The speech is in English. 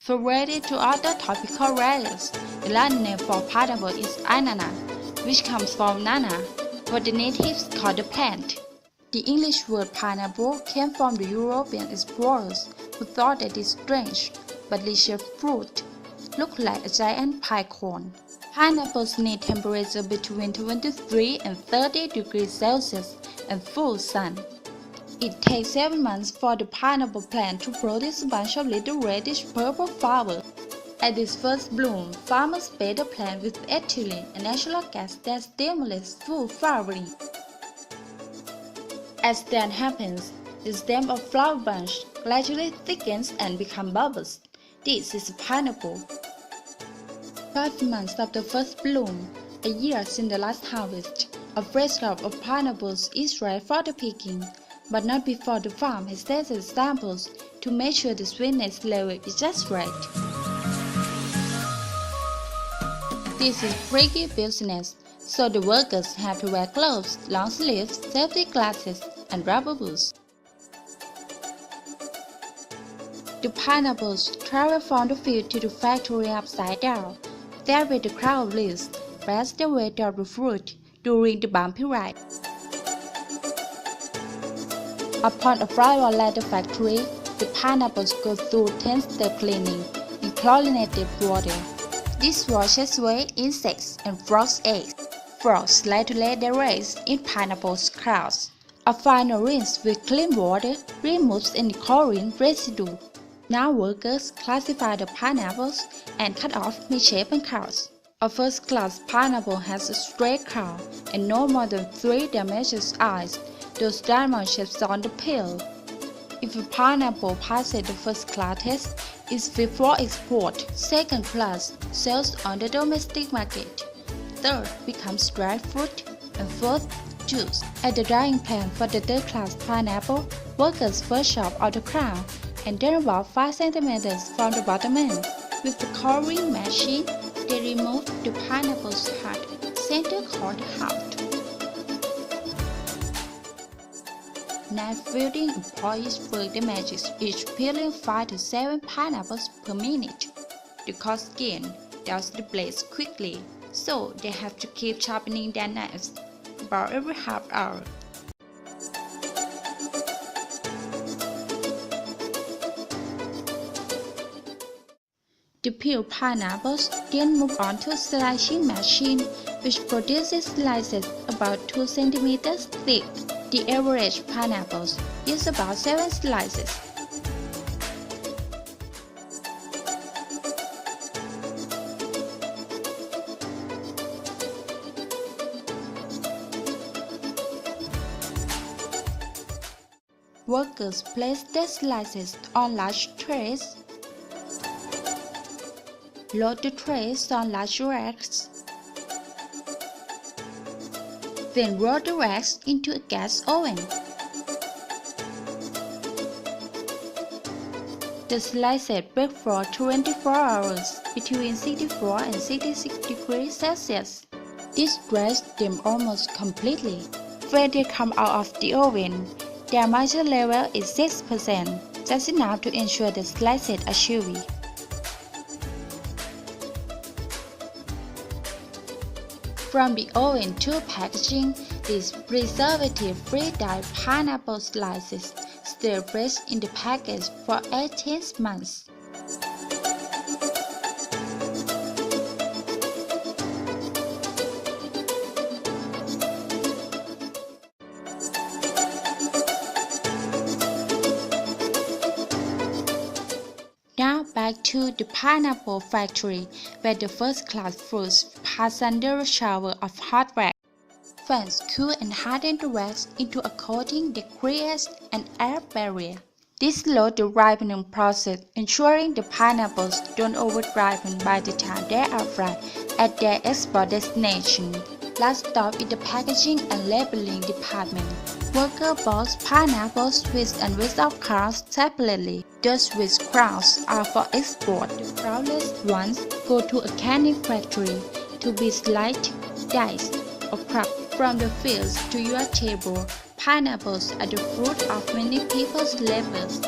Related to other tropical varieties, the Latin name for pineapple is Inanna, which comes from nana, what the natives call the plant. The English word pineapple came from the European explorers who thought that this strange but delicious fruit looked like a giant pinecone. Pineapples need temperature between 23 and 30 degrees Celsius and full sun. It takes 7 months for the pineapple plant to produce a bunch of little reddish purple flowers. At its first bloom, farmers spray the plant with ethylene, a natural gas that stimulates full flowering. As that happens, the stem of flower bunch gradually thickens and becomes bulbous. This is a pineapple. 5 months after first bloom, a year since the last harvest, a fresh crop of pineapples is ripe for the picking, but not before the farm has tested samples to make sure the sweetness level is just right. This is tricky business, so the workers have to wear gloves, long sleeves, safety glasses, and rubber boots. The pineapples travel from the field to the factory upside down. There where the crown of leaves rest the weight of the fruit during the bumpy ride. Upon arrival at the factory, the pineapples go through 10-step cleaning in chlorinated water. This washes away insects and frogs' eggs. Frogs like to lay their eggs in pineapples' crowns. A final rinse with clean water removes any chlorine residue. Now workers classify the pineapples and cut off misshapen crowns. A first-class pineapple has a straight crown and no more than 3 damaged eyes, those diamond shapes on the peel. If a pineapple passes the first-class test, it's fit for export. Second-class sells on the domestic market. Third becomes dried fruit, and fourth, juice. At the drying plant for the third-class pineapple, workers first chop out the crown and then about 5 cm from the bottom end. With the coring machine, they remove the pineapple's hard center called the heart. Knife-wielding employees work the magic, each peeling 5 to 7 pineapples per minute. The coarse skin dulls the blades quickly, so they have to keep sharpening their knives about every half hour. The peeled pineapples then move on to a slicing machine, which produces slices about 2 cm thick. The average pineapples is about 7 slices. Workers place their slices on large trays. Load the trays on large racks. Then roll the racks into a gas oven. The slices bake for 24 hours between 64 and 66 degrees Celsius. This dries them almost completely. When they come out of the oven, their moisture level is 6%, just enough to ensure the slices are chewy. From the oven to packaging, these preservative-free dried pineapple slices stay fresh in the package for 18 months. Now back to the pineapple factory, where the first-class fruits pass under a shower of hot wax. Fans cool and harden the wax into a coating that creates an air barrier. This slows the ripening process, ensuring the pineapples don't over-ripen by the time they are ripe at their export destination. Last stop is the packaging and labeling department. Workers box pineapples with and without crowns separately. Those with crowns are for export. The crownless ones go to a canning factory to be sliced, diced, or cracked. From the fields to your table, pineapples are the fruit of many people's labors.